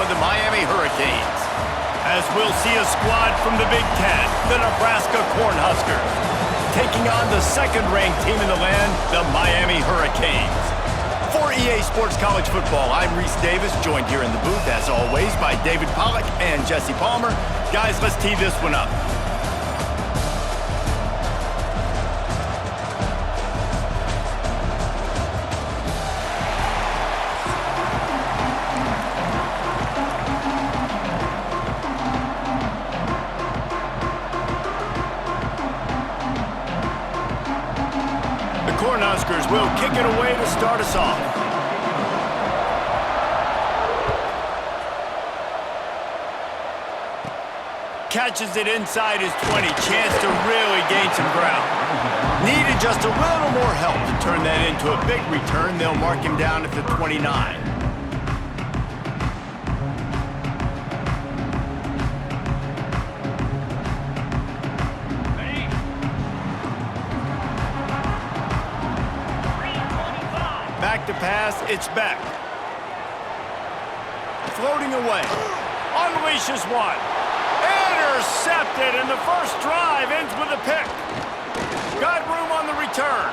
the Miami Hurricanes. As we'll see a squad from the Big Ten, the Nebraska Cornhuskers, taking on the second-ranked team in the land, the Miami Hurricanes. For EA Sports College Football, I'm Reese Davis, joined here in the booth, as always, by David Pollack and Jesse Palmer. Guys, let's tee this one up. Cornhuskers will kick it away to start us off. Catches it inside his 20. Chance to really gain some ground. Needed just a little more help to turn that into a big return. They'll mark him down at the 29. Back to pass, it's back. Floating away. Unleashes one. Intercepted, and the first drive ends with a pick. Got room on the return.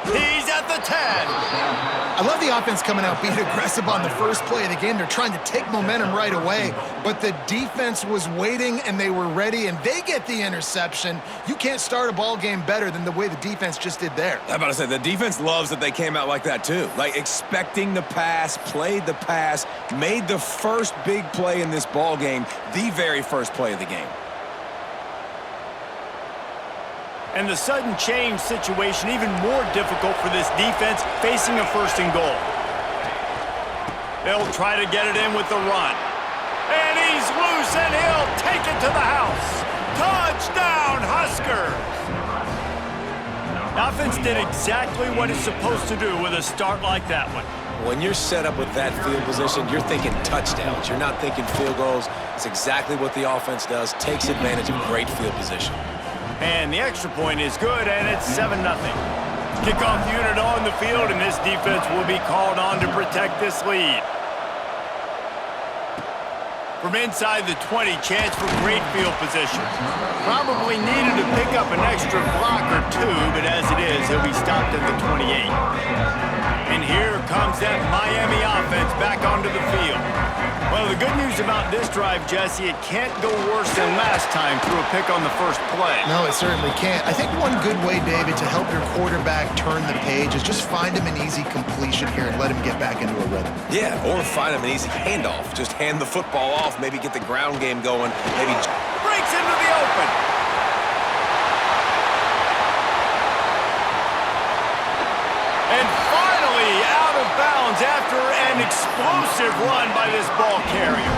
He's at the 10. I love the offense coming out being aggressive on the first play of the game. They're trying to take momentum right away, but the defense was waiting and they were ready, and they get the interception. You can't start a ball game better than the way the defense just did there. I'm about to say, the defense loves that they came out like that too. Like expecting the pass, played the pass, made the first big play in this ball game, the very first play of the game. And the sudden change situation even more difficult for this defense facing a first and goal. They'll try to get it in with the run. And he's loose, and he'll take it to the house. Touchdown, Huskers! Offense did exactly what it's supposed to do with a start like that one. When you're set up with that field position, you're thinking touchdowns. You're not thinking field goals. It's exactly what the offense does, takes advantage of great field position. And the extra point is good, and it's 7-0. Kickoff unit on the field, and this defense will be called on to protect this lead. From inside the 20, chance for great field position. Probably needed to pick up an extra block or two, but as it is, he'll be stopped at the 28. And here comes that Miami offense back onto the field. Well, the good news about this drive, Jesse, it can't go worse than last time through a pick on the first play. No, it certainly can't. I think one good way, David, to help your quarterback turn the page is just find him an easy completion here and let him get back into a rhythm. Yeah, or find him an easy handoff. Just hand the football off, maybe get the ground game going, maybe breaks into the open. And finally out of bounds after an explosive run by this ball carrier.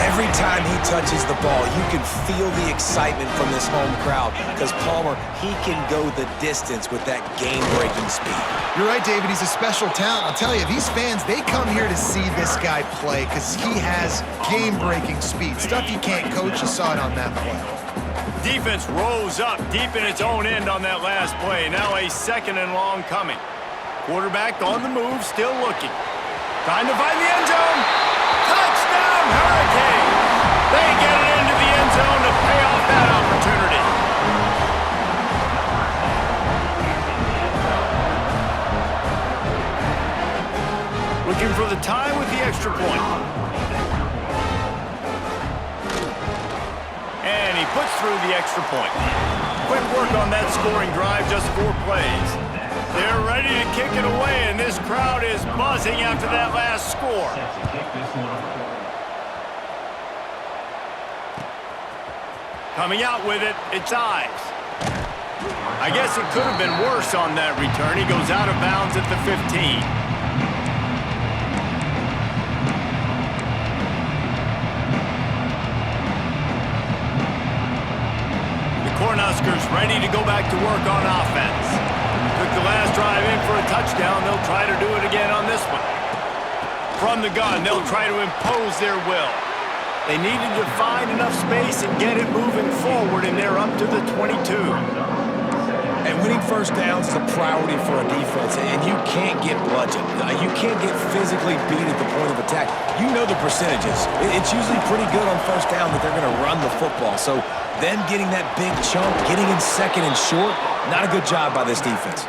Every time he touches the ball, you can feel the excitement from this home crowd because Palmer, he can go the distance with that game-breaking speed. You're right, David. He's a special talent. I'll tell you, these fans, they come here to see this guy play because he has game-breaking speed. Stuff you can't coach. You saw it on that play. Defense rose up deep in its own end on that last play. Now a second and long coming. Quarterback on the move, still looking. Trying to find the end zone. Touchdown, Hurricanes! They get it into the end zone to pay off that opportunity. Looking for the tie with the extra point. And he puts through the extra point. Quick work on that scoring drive, just 4 plays. They're ready to kick it away, and this crowd is buzzing after that last score. Coming out with it, it's Ives. I guess it could have been worse on that return. He goes out of bounds at the 15. Cornhuskers ready to go back to work on offense. Took the last drive in for a touchdown. They'll try to do it again on this one. From the gun, they'll try to impose their will. They needed to find enough space and get it moving forward, and they're up to the 22. And winning first downs is a priority for a defense, and you can't get bludgeoned. You can't get physically beat at the point of attack. You know the percentages. It's usually pretty good on first down that they're going to run the football. So them getting that big chunk, getting in second and short, not a good job by this defense.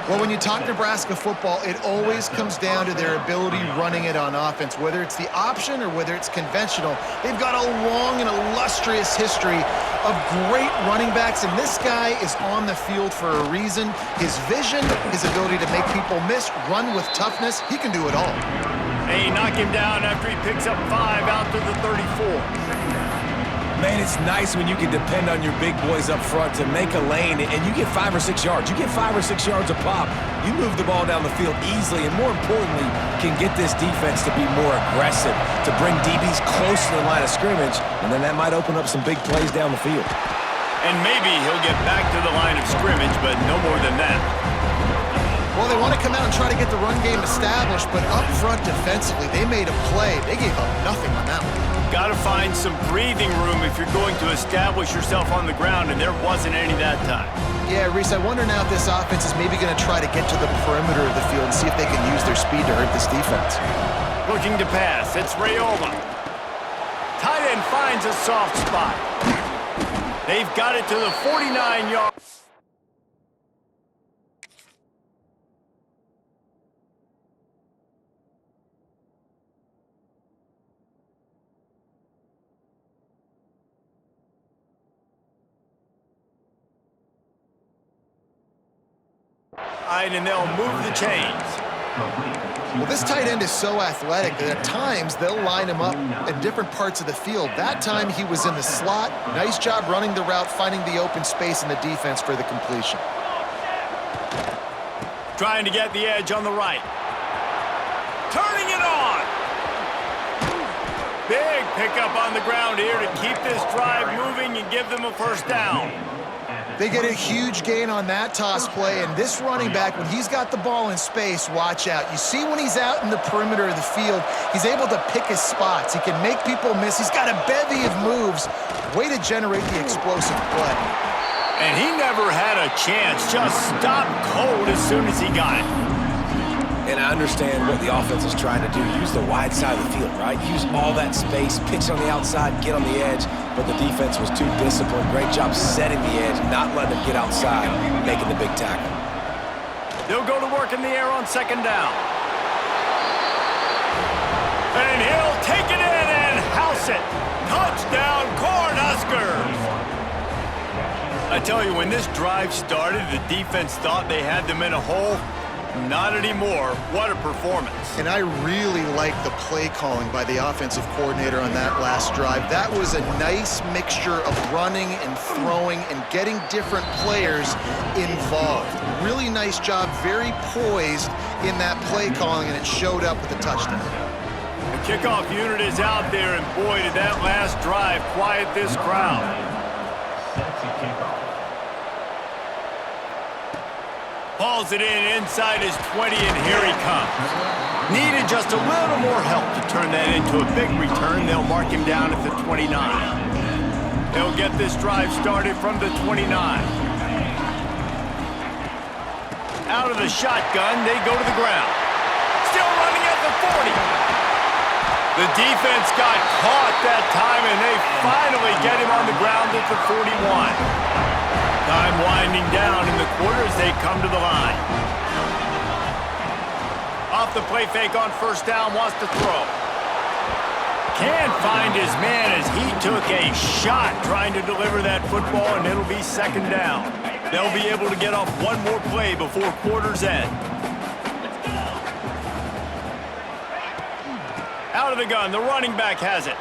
Well, when you talk Nebraska football, it always comes down to their ability running it on offense. Whether it's the option or whether it's conventional, they've got a long and illustrious history of great running backs, and this guy is on the field for a reason. His vision, his ability to make people miss, run with toughness, he can do it all. They knock him down after he picks up 5 out to the 34. Man, it's nice when you can depend on your big boys up front to make a lane, and you get 5 or 6 yards. You get 5 or 6 yards a pop. You move the ball down the field easily, and more importantly, can get this defense to be more aggressive, to bring DBs close to the line of scrimmage, and then that might open up some big plays down the field. And maybe he'll get back to the line of scrimmage, but no more than that. Well, they want to come out and try to get the run game established, but up front defensively, they made a play. They gave up nothing on that one. Got to find some breathing room if you're going to establish yourself on the ground, and there wasn't any that time. Yeah, Reese, I wonder now if this offense is maybe going to try to get to the perimeter of the field and see if they can use their speed to hurt this defense. Looking to pass. It's Rayola. Tight end finds a soft spot. They've got it to the 49-yard. And they'll move the chains. Well, this tight end is so athletic that at times they'll line him up in different parts of the field. That time he was in the slot. Nice job running the route, finding the open space in the defense for the completion. Trying to get the edge on the right. Turning it on. Big pickup on the ground here to keep this drive moving and give them a first down. They get a huge gain on that toss play, and this running back, when he's got the ball in space, watch out. You see when he's out in the perimeter of the field, he's able to pick his spots. He can make people miss. He's got a bevy of moves. Way to generate the explosive play. And he never had a chance. Just stopped cold as soon as he got it. And I understand what the offense is trying to do. Use the wide side of the field, right? Use all that space, pitch on the outside, get on the edge. But the defense was too disciplined. Great job setting the edge, not letting them get outside, making the big tackle. They'll go to work in the air on second down. And he'll take it in and house it. Touchdown, Cornhuskers! I tell you, when this drive started, the defense thought they had them in a hole. Not anymore. What a performance. And I really like the play calling by the offensive coordinator on that last drive. That was a nice mixture of running and throwing and getting different players involved. Really nice job, very poised in that play calling, and it showed up with a touchdown. The kickoff unit is out there, and boy, did that last drive quiet this crowd. Hauls it in inside his 20, and here he comes. Needed just a little more help to turn that into a big return. They'll mark him down at the 29. They'll get this drive started from the 29. Out of the shotgun, they go to the ground. Still running at the 40. The defense got caught that time, and they finally get him on the ground at the 41. Time winding down in the quarter as they come to the line. Off the play fake on first down, wants to throw. Can't find his man as he took a shot trying to deliver that football, and it'll be second down. They'll be able to get off one more play before quarter's end. Out of the gun, the running back has it.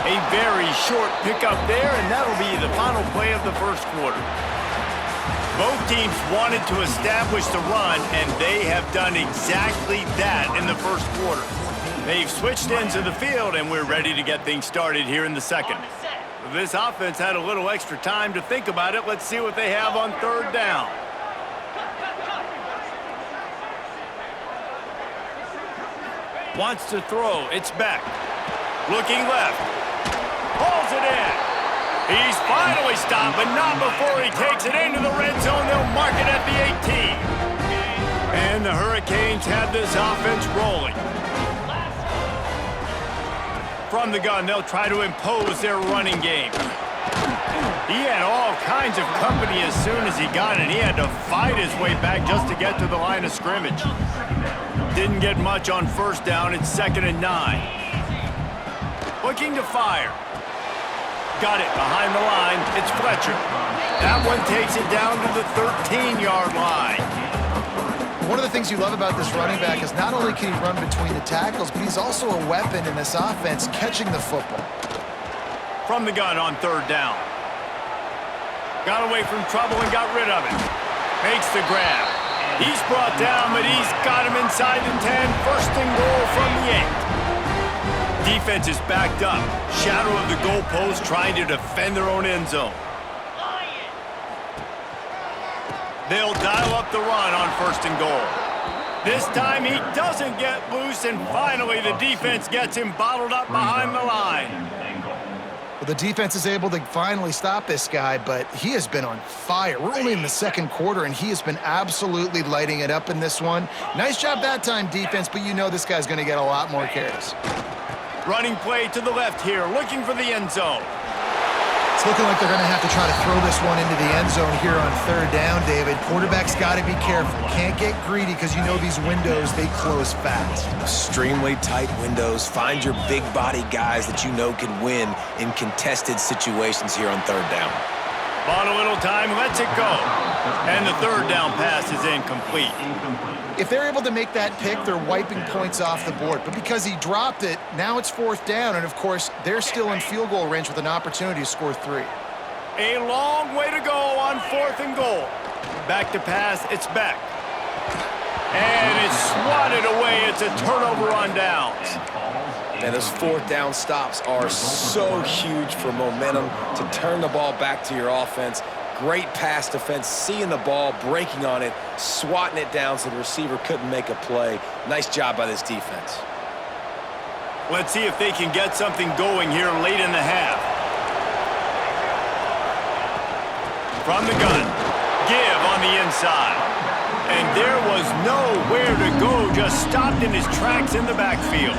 A very short pickup there, and that'll be the final play of the first quarter. Both teams wanted to establish the run, and they have done exactly that in the first quarter. They've switched ends of the field, and we're ready to get things started here in the second. If this offense had a little extra time to think about it, let's see what they have on third down. Wants to throw. It's back. Looking left. Hauls it in. He's finally stopped, but not before he takes it into the red zone. They'll mark it at the 18. And the Hurricanes have this offense rolling. From the gun, they'll try to impose their running game. He had all kinds of company as soon as he got it. He had to fight his way back just to get to the line of scrimmage. Didn't get much on first down. It's 2nd and 9. Looking to fire. Got it behind the line. It's Fletcher. That one takes it down to the 13-yard line. One of the things you love about this running back is not only can he run between the tackles, but he's also a weapon in this offense catching the football. From the gun on 3rd down. Got away from trouble and got rid of it. Makes the grab. He's brought down, but he's got him inside the 10. 1st and goal from the 8. Defense is backed up. Shadow of the goalpost trying to defend their own end zone. They'll dial up the run on 1st and goal. This time he doesn't get loose, and finally the defense gets him bottled up behind the line. Well, the defense is able to finally stop this guy, but he has been on fire. We're only in the 2nd quarter, and he has been absolutely lighting it up in this one. Nice job that time, defense, but you know this guy's going to get a lot more carries. Running play to the left here, looking for the end zone. It's looking like they're going to have to try to throw this one into the end zone here on 3rd down, David. Quarterback's got to be careful. Can't get greedy because you know these windows, they close fast. Extremely tight windows. Find your big body guys that you know can win in contested situations here on 3rd down. Bought a little time, lets it go. And the 3rd down pass is incomplete. If they're able to make that pick, they're wiping points off the board. But because he dropped it, now it's 4th down. And, of course, they're still in field goal range with an opportunity to score 3. A long way to go on 4th and goal. Back to pass, it's Beck. And it's swatted away. It's a turnover on downs. And those 4th down stops are so huge for momentum to turn the ball back to your offense. Great pass defense, seeing the ball, breaking on it, swatting it down so the receiver couldn't make a play. Nice job by this defense. Let's see if they can get something going here late in the half. From the gun, give on the inside. And there was nowhere to go, just stopped in his tracks in the backfield.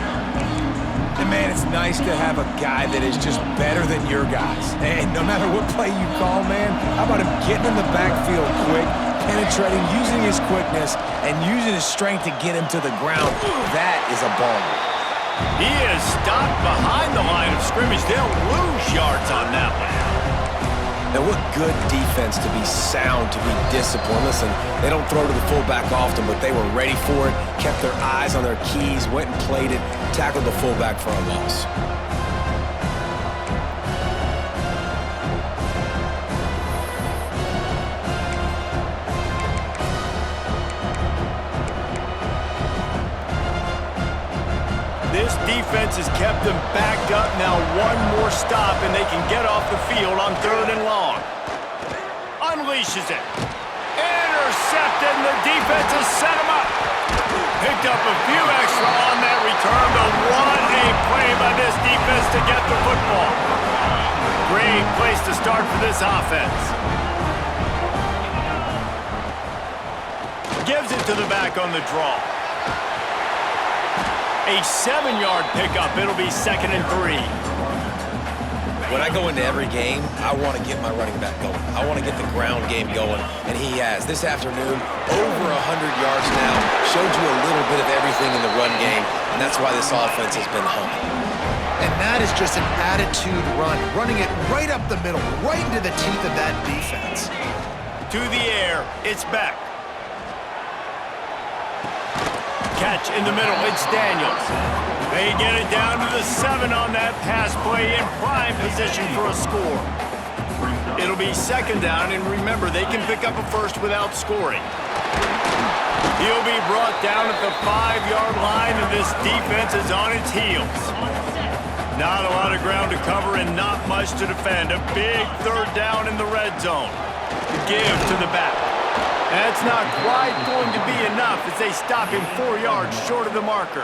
And, man, it's nice to have a guy that is just better than your guys. And no matter what play you call, man, how about him getting in the backfield quick, penetrating, using his quickness, and using his strength to get him to the ground. That is a baller. He is stopped behind the line of scrimmage. They'll lose yards on that one. Now, what good defense to be sound, to be disciplined. Listen, they don't throw to the fullback often, but they were ready for it, kept their eyes on their keys, went and played it, tackled the fullback for a loss. This defense has kept them backed up. Now one more stop, and they can get off the field on 3rd and long. Unleashes it. Intercepted, and the defense has set him up. Picked up a few extra on that return, but what a play by this defense to get the football. Great place to start for this offense. Gives it to the back on the draw. A 7-yard pickup. It'll be 2nd and 3. When I go into every game, I want to get my running back going. I want to get the ground game going, and he has. This afternoon, over 100 yards now, showed you a little bit of everything in the run game, and that's why this offense has been humming. And that is just an attitude run, running it right up the middle, right into the teeth of that defense. To the air, it's Beck. Catch in the middle, it's Daniels. They get it down to the 7 on that pass play in prime position for a score. It'll be 2nd down, and remember, they can pick up a first without scoring. He'll be brought down at the 5-yard line, and this defense is on its heels. Not a lot of ground to cover and not much to defend. A big 3rd down in the red zone. To give to the back. That's not quite going to be enough as they stop him 4 yards short of the marker.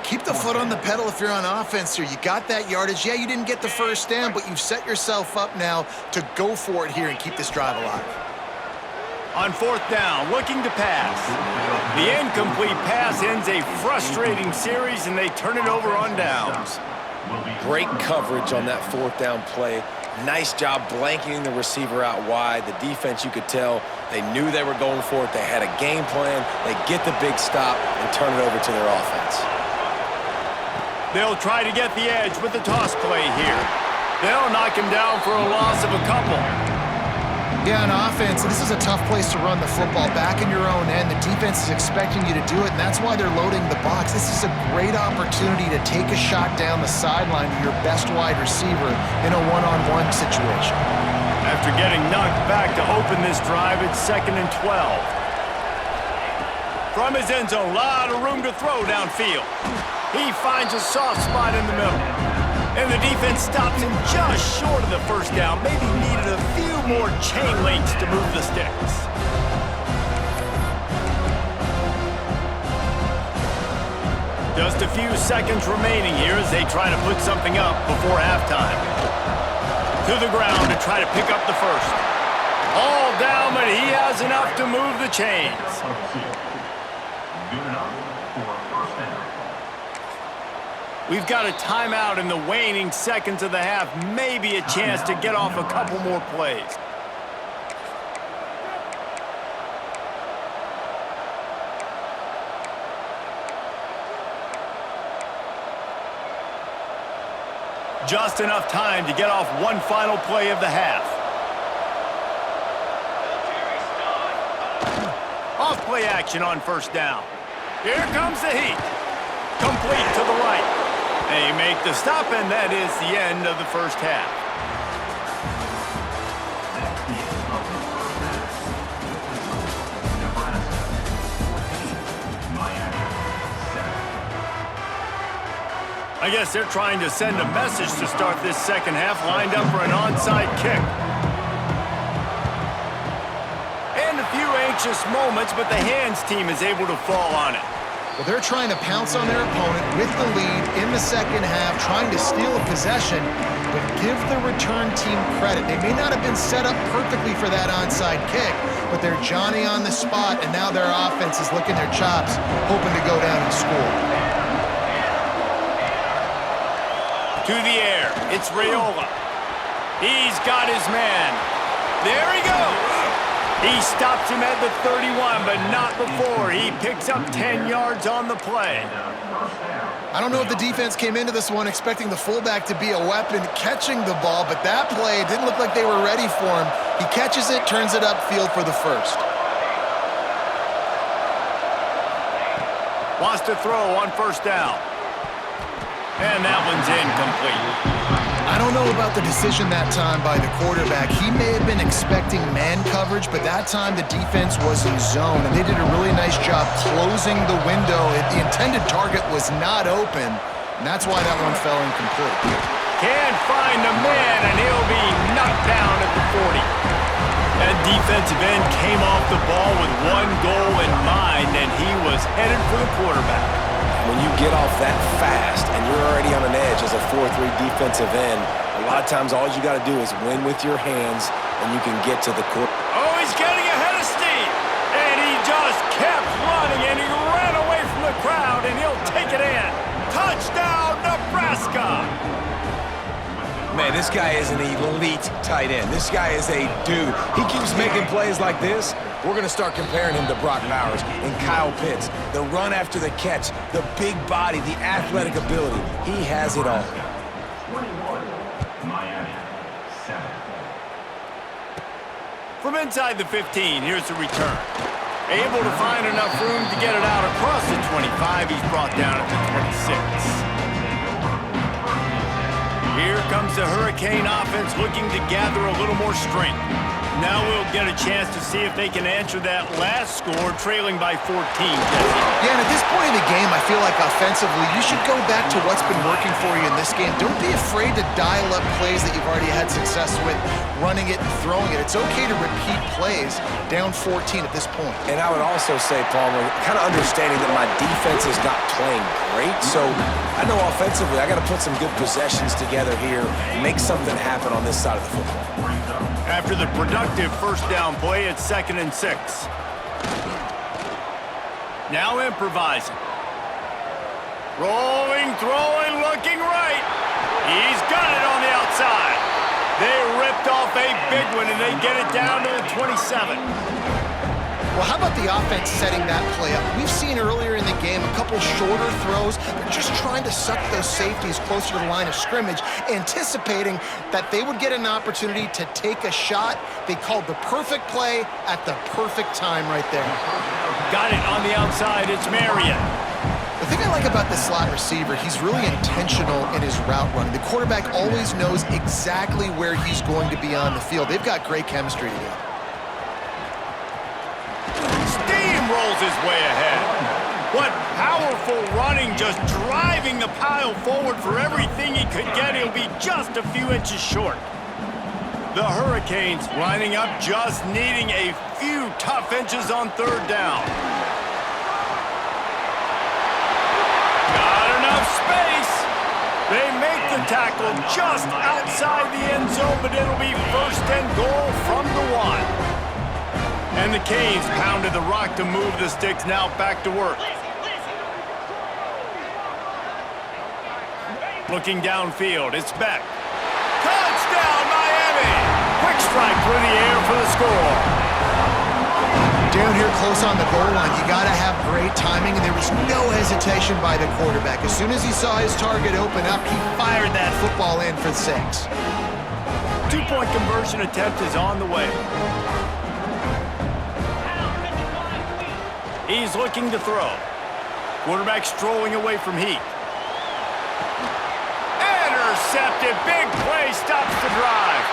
Keep the foot on the pedal if you're on offense here. You got that yardage. Yeah, you didn't get the first down, but you've set yourself up now to go for it here and keep this drive alive. On fourth down, looking to pass. The incomplete pass ends a frustrating series, and they turn it over on downs. Great coverage on that fourth down play. Nice job blanketing the receiver out wide. The defense, you could tell, they knew they were going for it. They had a game plan. They get the big stop and turn it over to their offense. They'll try to get the edge with the toss play here. They'll knock him down for a loss of a couple. Yeah, on offense, this is a tough place to run the football. Back in your own end, the defense is expecting you to do it, and that's why they're loading the box. This is a great opportunity to take a shot down the sideline to your best wide receiver in a one-on-one situation. After getting knocked back to open this drive, it's 2nd and 12. From his end zone, a lot of room to throw downfield. He finds a soft spot in the middle. And the defense stops him just short of the first down. Maybe needed a few more chain links to move the sticks. Just a few seconds remaining here as they try to put something up before halftime. To the ground to try to pick up the first. All down, but he has enough to move the chains. We've got a timeout in the waning seconds of the half. Maybe a chance to get off a couple more plays. Just enough time to get off one final play of the half. Off play action on first down. Here comes the heat. Complete to the right. They make the stop, and that is the end of the first half. I guess they're trying to send a message to start this second half, lined up for an onside kick. And a few anxious moments, but the hands team is able to fall on it. Well, they're trying to pounce on their opponent with the lead in the second half, trying to steal a possession, but give the return team credit. They may not have been set up perfectly for that onside kick, but they're Johnny on the spot, and now their offense is licking their chops, hoping to go down and score. To the air, it's Raiola. He's got his man. There he goes. He stops him at the 31, but not before. He picks up 10 yards on the play. I don't know if the defense came into this one expecting the fullback to be a weapon catching the ball, but that play didn't look like they were ready for him. He catches it, turns it upfield for the first. Wants to throw on first down. And that one's incomplete. I don't know about the decision that time by the quarterback. He may have been expecting man coverage, but that time the defense was in zone, and they did a really nice job closing the window. The intended target was not open, and that's why that one fell incomplete. Can't find a man, and he'll be knocked down at the 40. That defensive end came off the ball with one goal in mind, and he was headed for the quarterback. When you get off that fast and you're already on an edge as a 4-3 defensive end, a lot of times all you got to do is win with your hands and you can get to the court. Oh, he's getting ahead of steam. And he just kept running, and he ran away from the crowd, and he'll take it in. Touchdown, Nebraska. Man, this guy is an elite tight end. This guy is a dude. He keeps making plays like this. We're going to start comparing him to Brock Bowers and Kyle Pitts. The run after the catch, the big body, the athletic ability. He has it all. From inside the 15, here's the return. Able to find enough room to get it out across the 25. He's brought down at the 26. Here comes the Hurricane offense looking to gather a little more strength. Now we'll get a chance to see if they can answer that last score, trailing by 14, Jesse. Yeah, and at this point in the game, I feel like offensively, you should go back to what's been working for you in this game. Don't be afraid to dial up plays that you've already had success with, running it and throwing it. It's okay to repeat plays down 14 at this point. And I would also say, Palmer, kind of understanding that my defense is not playing great, so I know offensively I got to put some good possessions together here, make something happen on this side of the football. After the productive first down play, it's 2nd and 6. Now improvising. Rolling, throwing, looking right. He's got it on the outside. They ripped off a big one, and they get it down to the 27. Well, how about the offense setting that play up? We've seen earlier in the game a couple shorter throws. They're just trying to suck those safeties closer to the line of scrimmage, anticipating that they would get an opportunity to take a shot. They called the perfect play at the perfect time right there. Got it on the outside. It's Marion. The thing I like about the slot receiver, he's really intentional in his route running. The quarterback always knows exactly where he's going to be on the field. They've got great chemistry together. Rolls his way ahead. What powerful running, just driving the pile forward for everything he could get. He'll be just a few inches short. The Hurricanes lining up, just needing a few tough inches on 3rd down. Got enough space. They make the tackle just outside the end zone, but it'll be 1st and goal from the 1. And the Canes pounded the rock to move the sticks, now back to work. Looking downfield, it's Beck. Touchdown, Miami! Quick strike through the air for the score. Down here close on the goal line, you got to have great timing, and there was no hesitation by the quarterback. As soon as he saw his target open up, he fired that football in for 6. 2-point conversion attempt is on the way. He's looking to throw. Quarterback strolling away from Heat. Intercepted. Big play stops the drive.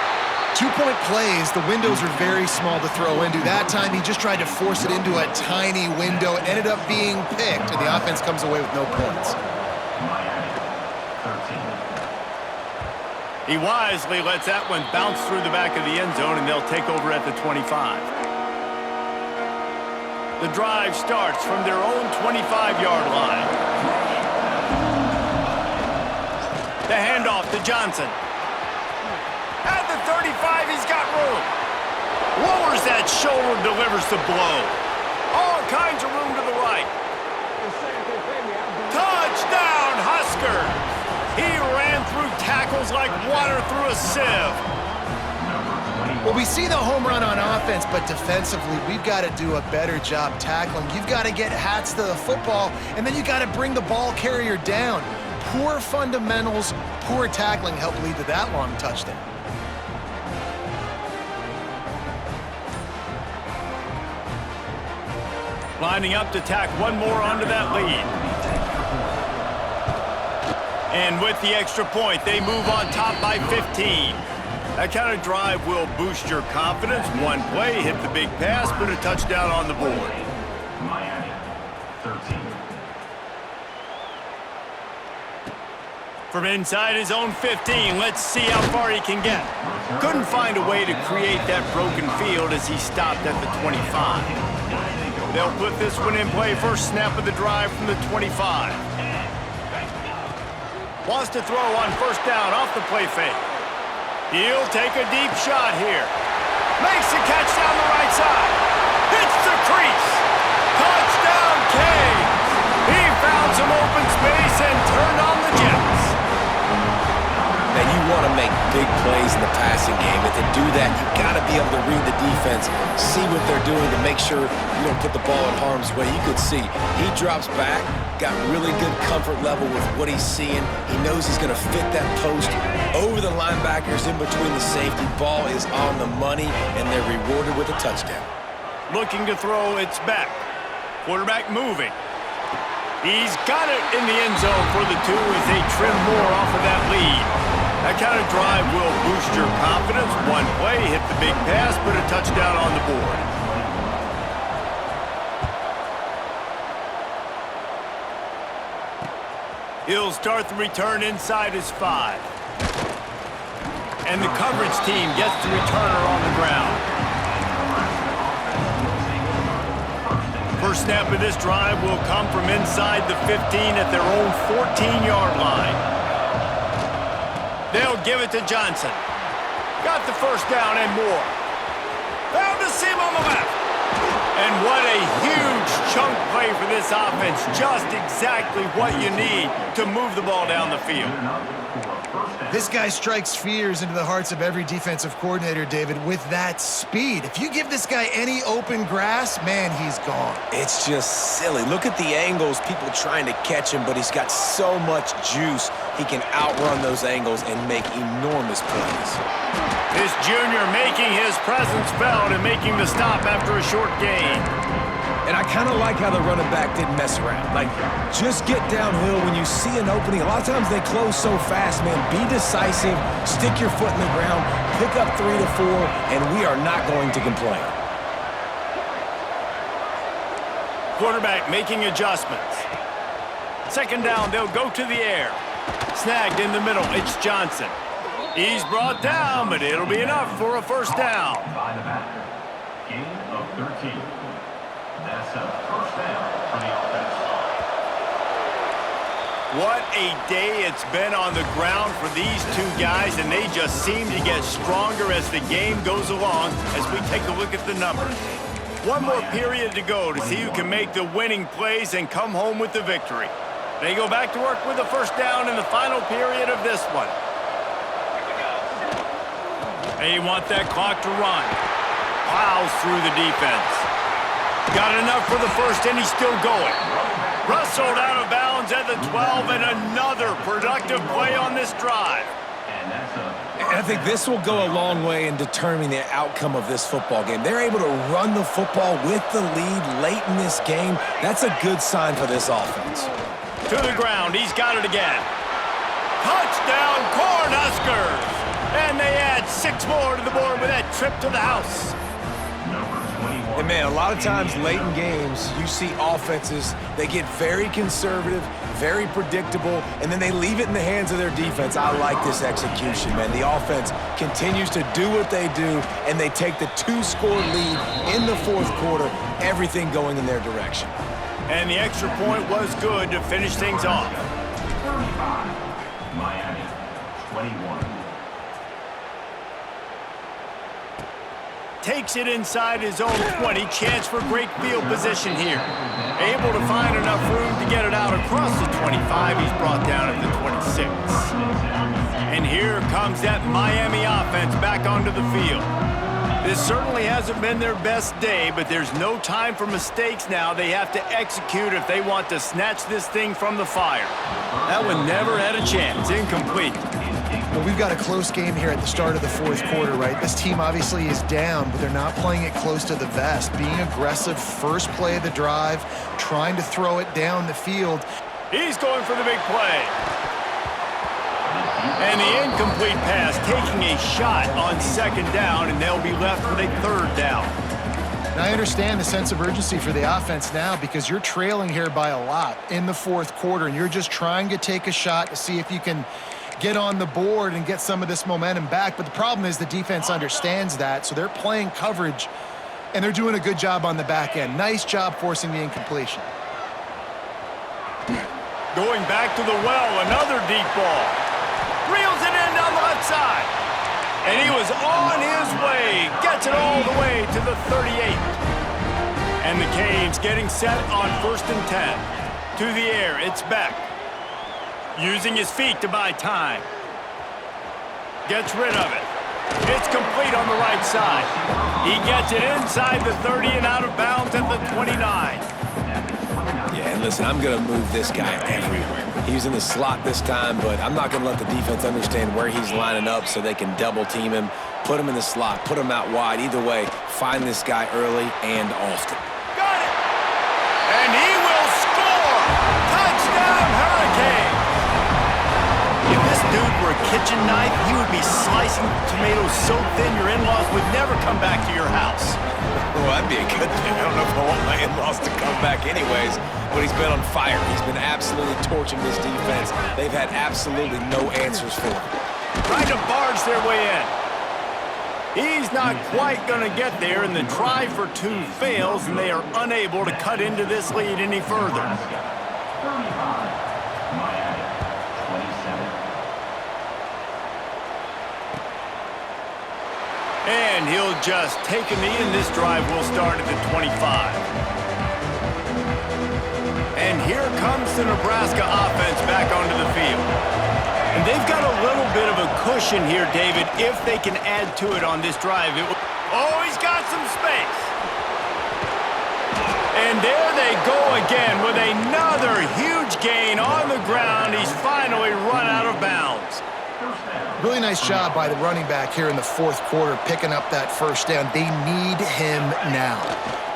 2-point plays, the windows are very small to throw into. That time, he just tried to force it into a tiny window. It ended up being picked, and the offense comes away with no points. He wisely lets that one bounce through the back of the end zone, and they'll take over at the 25. The drive starts from their own 25-yard line. The handoff to Johnson. At the 35, he's got room. Lowers that shoulder, delivers the blow. All kinds of room to the right. Touchdown, Huskers! He ran through tackles like water through a sieve. Well, we see the home run on offense, but defensively, we've got to do a better job tackling. You've got to get hats to the football, and then you got to bring the ball carrier down. Poor fundamentals, poor tackling helped lead to that long touchdown. Lining up to tack one more onto that lead. And with the extra point, they move on top by 15. That kind of drive will boost your confidence. One play, hit the big pass, put a touchdown on the board. Miami, 13. From inside his own 15, let's see how far he can get. Couldn't find a way to create that broken field as he stopped at the 25. They'll put this one in play. First snap of the drive from the 25. Wants to throw on 1st down off the play fake. He'll take a deep shot here. Makes the catch down the right side. Hits the crease. Touchdown, Canes. He found some open space and turned on the Jets. And you want to make big plays in the passing game, and to do that, you got to be able to read the defense, see what they're doing to make sure you don't put the ball in harm's way. You could see he drops back, got really good comfort level with what he's seeing. He knows he's going to fit that post over the linebackers in between the safety. Ball is on the money, and they're rewarded with a touchdown. Looking to throw, it's back. Quarterback moving. He's got it in the end zone for the 2 as they trim more off of that lead. That kind of drive will boost your confidence. One play, hit the big pass, put a touchdown on the board. He'll start the return inside his 5. And the coverage team gets the returner on the ground. First snap of this drive will come from inside the 15 at their own 14-yard line. They'll give it to Johnson. Got the first down and more. Found the seam on the left. And what a huge chunk play for this offense. Just exactly what you need to move the ball down the field. This guy strikes fears into the hearts of every defensive coordinator, David, with that speed. If you give this guy any open grass, man, he's gone. It's just silly. Look at the angles, people trying to catch him, but he's got so much juice. He can outrun those angles and make enormous plays. This junior making his presence felt and making the stop after a short gain. And I kind of like how the running back didn't mess around. Like, just get downhill when you see an opening. A lot of times they close so fast, man. Be decisive, stick your foot in the ground, pick up 3 to 4, and we are not going to complain. Quarterback making adjustments. Second down, they'll go to the air. Snagged in the middle, it's Johnson. He's brought down, but it'll be enough for a first down. By the back. Gain of 13. That's a first down for the offense. What a day it's been on the ground for these two guys, and they just seem to get stronger as the game goes along as we take a look at the numbers. One more period to go to see who can make the winning plays and come home with the victory. They go back to work with the first down in the final period of this one. They want that clock to run. Plows through the defense. Got enough for the first, and he's still going. Wrestled out of bounds at the 12, and another productive play on this drive. And I think this will go a long way in determining the outcome of this football game. They're able to run the football with the lead late in this game. That's a good sign for this offense. To the ground, he's got it again. Touchdown, Cornhuskers! And they add 6 more to the board with that trip to the house. And man, a lot of times late in games, you see offenses, they get very conservative, very predictable, and then they leave it in the hands of their defense. I like this execution, man. The offense continues to do what they do, and they take the 2-score lead in the fourth quarter, everything going in their direction. And the extra point was good to finish things off. 35, Miami, 21. Takes it inside his own 20. Chance for great field position here. Able to find enough room to get it out across the 25. He's brought down at the 26. And here comes that Miami offense back onto the field. This certainly hasn't been their best day, but there's no time for mistakes now. They have to execute if they want to snatch this thing from the fire. That one never had a chance. Incomplete. Well, we've got a close game here at the start of the fourth quarter, right? This team obviously is down, but they're not playing it close to the vest. Being aggressive, first play of the drive, trying to throw it down the field. He's going for the big play. And the incomplete pass taking a shot on second down, and they'll be left with a third down. Now, I understand the sense of urgency for the offense now because you're trailing here by a lot in the fourth quarter, and you're just trying to take a shot to see if you can get on the board and get some of this momentum back. But the problem is the defense understands that, so they're playing coverage, and they're doing a good job on the back end. Nice job forcing the incompletion. Going back to the well, another deep ball. Reels it in down the left side. And he was on his way. Gets it all the way to the 38. And the Canes getting set on 1st and 10. To the air, it's Beck. Using his feet to buy time. Gets rid of it. It's complete on the right side. He gets it inside the 30 and out of bounds at the 29. Yeah, and listen, I'm going to move this guy everywhere. He's in the slot this time, but I'm not going to let the defense understand where he's lining up so they can double team him, put him in the slot, put him out wide. Either way, find this guy early and often. Got it! And he will score! Touchdown, Hurricanes! If this dude were a kid kitchen knife, you would be slicing tomatoes so thin your in-laws would never come back to your house. Well, that'd be a good thing. I don't know if I want my in-laws to come back anyways, but he's been on fire. He's been absolutely torching this defense. They've had absolutely no answers for him. Trying to barge their way in. He's not quite going to get there, and the try for two fails, and they are unable to cut into this lead any further. And he'll just take a knee, and this drive will start at the 25. And here comes the Nebraska offense back onto the field. And they've got a little bit of a cushion here, David, if they can add to it on this drive. Oh, he's got some space. And there they go again with another huge gain on the ground. He's finally run out of bounds. Really nice job by the running back here in the fourth quarter, picking up that first down. They need him now.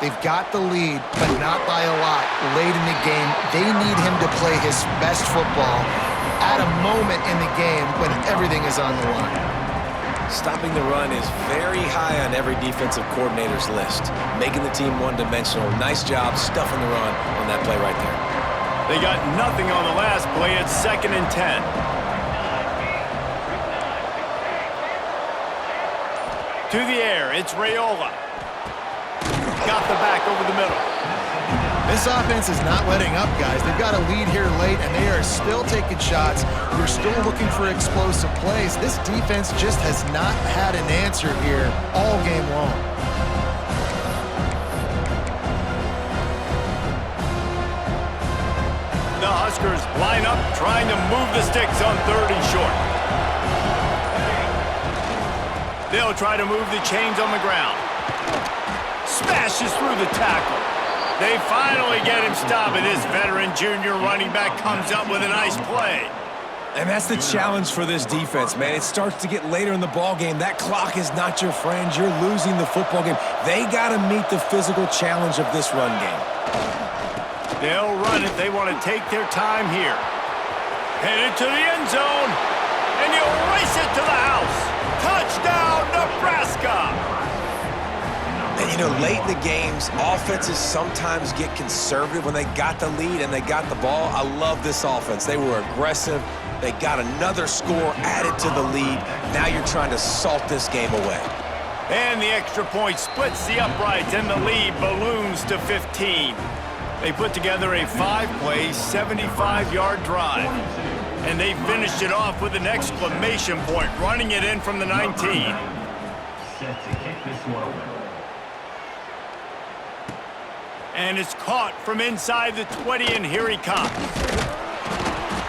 They've got the lead, but not by a lot late in the game. They need him to play his best football at a moment in the game when everything is on the line. Stopping the run is very high on every defensive coordinator's list. Making the team one-dimensional. Nice job stuffing the run on that play right there. They got nothing on the last play. It's 2nd and 10. To the air, it's Raiola. Got the back over the middle. This offense is not letting up, guys. They've got a lead here late, and they are still taking shots. You're still looking for explosive plays. This defense just has not had an answer here all game long. The Huskers line up, trying to move the sticks on 3rd and short. They'll try to move the chains on the ground. Smashes through the tackle. They finally get him stopped, and this veteran junior running back comes up with a nice play. And that's the challenge for this defense, man. It starts to get later in the ball game. That clock is not your friend. You're losing the football game. They got to meet the physical challenge of this run game. They'll run it. They want to take their time here. Headed to the end zone, and he'll race it to the house. Touchdown, Nebraska! And, you know, late in the games, offenses sometimes get conservative when they got the lead and they got the ball. I love this offense. They were aggressive. They got another score added to the lead. Now you're trying to salt this game away. And the extra point splits the uprights, and the lead balloons to 15. They put together a 5-play, 75-yard drive. And they finished it off with an exclamation point, running it in from the 19. Set to kick this one away. And it's caught from inside the 20, and here he comes.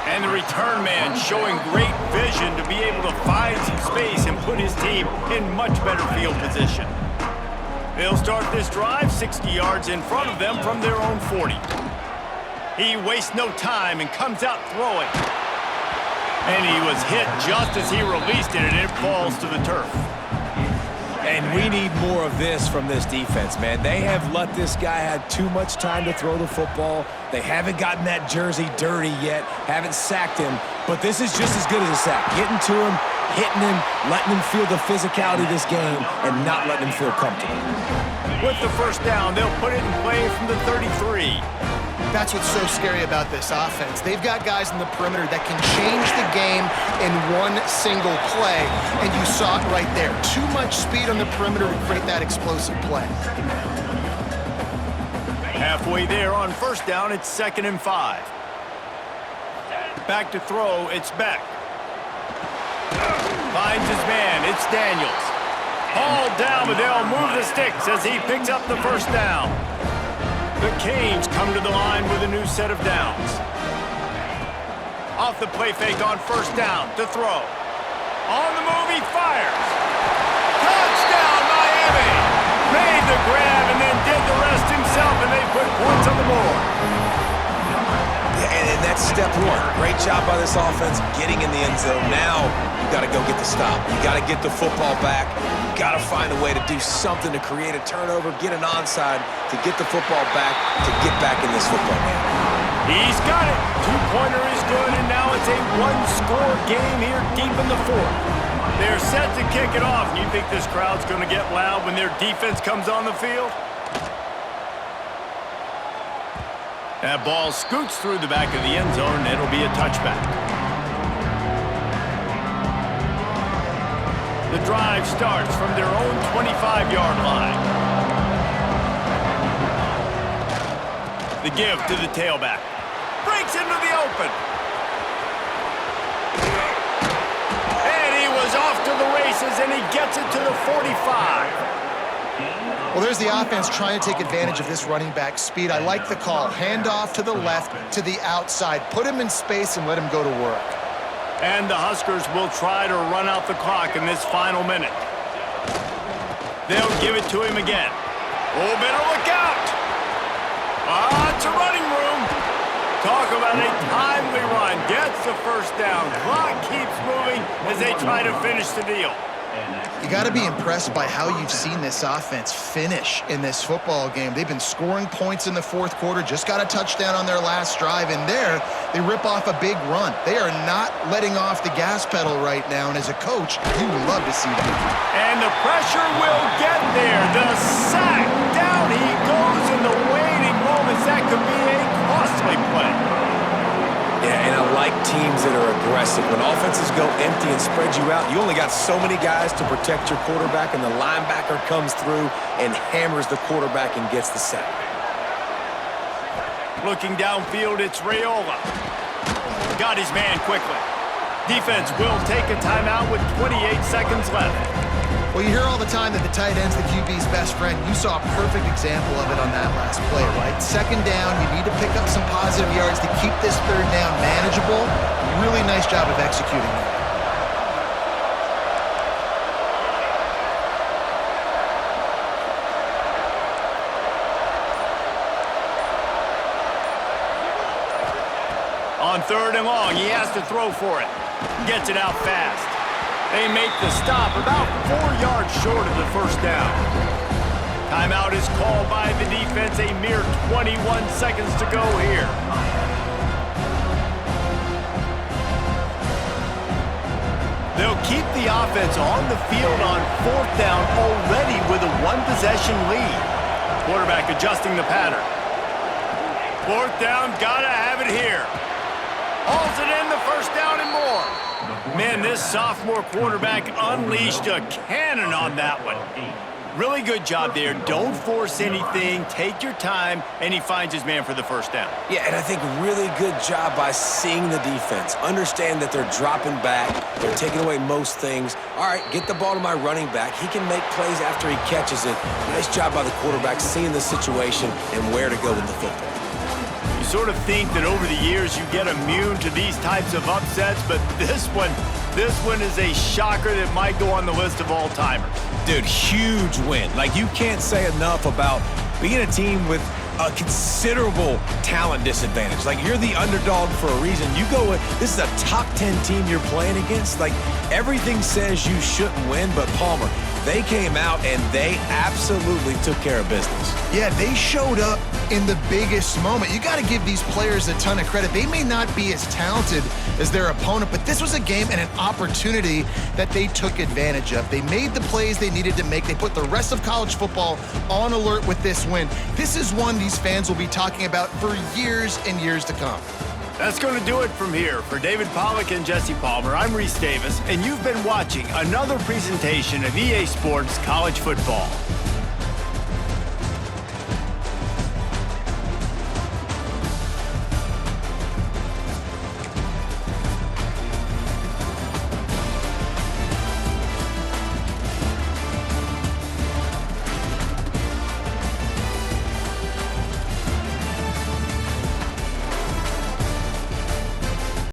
And the return man showing great vision to be able to find some space and put his team in much better field position. They'll start this drive 60 yards in front of them from their own 40. He wastes no time and comes out throwing. And he was hit just as he released it, and it falls to the turf. And we need more of this from this defense, man. They have let this guy have too much time to throw the football. They haven't gotten that jersey dirty yet, haven't sacked him. But this is just as good as a sack. Getting to him, hitting him, letting him feel the physicality of this game, and not letting him feel comfortable. With the first down, they'll put it in play from the 33. That's what's so scary about this offense. They've got guys in the perimeter that can change the game in one single play, and you saw it right there. Too much speed on the perimeter to create that explosive play. Halfway there on first down, it's 2nd and 5. Back to throw, it's Beck. Finds his man, it's Daniels. Hauled down, but they'll move the sticks as he picks up the first down. The Canes come to the line with a new set of downs. Off the play fake on first down to throw. On the move, he fires. Touchdown, Miami! Made the grab and then did the rest himself, and they put points on the board. And that's step one. Great job by this offense getting in the end zone. Now you got to go get the stop. You got to get the football back. You got to find a way to do something to create a turnover, get an onside, to get the football back, to get back in this football game. He's got it. Two-pointer is good, and now it's a one-score game here deep in the fourth. They're set to kick it off. You think this crowd's going to get loud when their defense comes on the field? That ball scoots through the back of the end zone, and it'll be a touchback. The drive starts from their own 25-yard line. The give to the tailback. Breaks into the open. And he was off to the races, and he gets it to the 45. Well, there's the offense trying to take advantage of this running back speed. I like the call. Hand off to the left, to the outside. Put him in space and let him go to work. And the Huskers will try to run out the clock in this final minute. They'll give it to him again. Oh, better look out. It's a running room. Talk about a timely run. Gets the first down. Clock keeps moving as they try to finish the deal. You got to be impressed by how you've seen this offense finish in this football game. They've been scoring points in the fourth quarter, just got a touchdown on their last drive, and there they rip off a big run. They are not letting off the gas pedal right now, and as a coach, you would love to see that. And the pressure will get there. The sack. Down he goes in the waiting moments. That could be a costly play. Yeah, and I like teams that are aggressive. When offenses go empty and spread you out, you only got so many guys to protect your quarterback, and the linebacker comes through and hammers the quarterback and gets the sack. Looking downfield, it's Raiola. Got his man quickly. Defense will take a timeout with 28 seconds left. Well, you hear all the time that the tight end's the QB's best friend. You saw a perfect example of it on that last play, right? Second down, you need to pick up some positive yards to keep this third down manageable. Really nice job of executing that. On third and long, he has to throw for it. Gets it out fast. They make the stop about 4 yards short of the first down. Timeout is called by the defense. A mere 21 seconds to go here. They'll keep the offense on the field on fourth down already with a one-possession lead. Quarterback adjusting the pattern. Fourth down, gotta have it here. Hauls it in, the first down and more. Man, this sophomore quarterback unleashed a cannon on that one. Really good job there. Don't force anything. Take your time, and he finds his man for the first down. Yeah, and I think really good job by seeing the defense. Understand that they're dropping back. They're taking away most things. All right, get the ball to my running back. He can make plays after he catches it. Nice job by the quarterback seeing the situation and where to go with the football. You sort of think that over the years you get immune to these types of upsets, but this one is a shocker that might go on the list of all-timers. Dude, huge win. Like, you can't say enough about being a team with a considerable talent disadvantage. Like, you're the underdog for a reason. You go with, this is a top 10 team you're playing against. Like, everything says you shouldn't win, but Palmer, they came out and they absolutely took care of business. Yeah, they showed up in the biggest moment. You got to give these players a ton of credit. They may not be as talented as their opponent, but this was a game and an opportunity that they took advantage of. They made the plays they needed to make. They put the rest of college football on alert with this win. This is one these fans will be talking about for years and years to come. That's going to do it from here. For David Pollack and Jesse Palmer, I'm Reese Davis, and you've been watching another presentation of EA Sports College Football.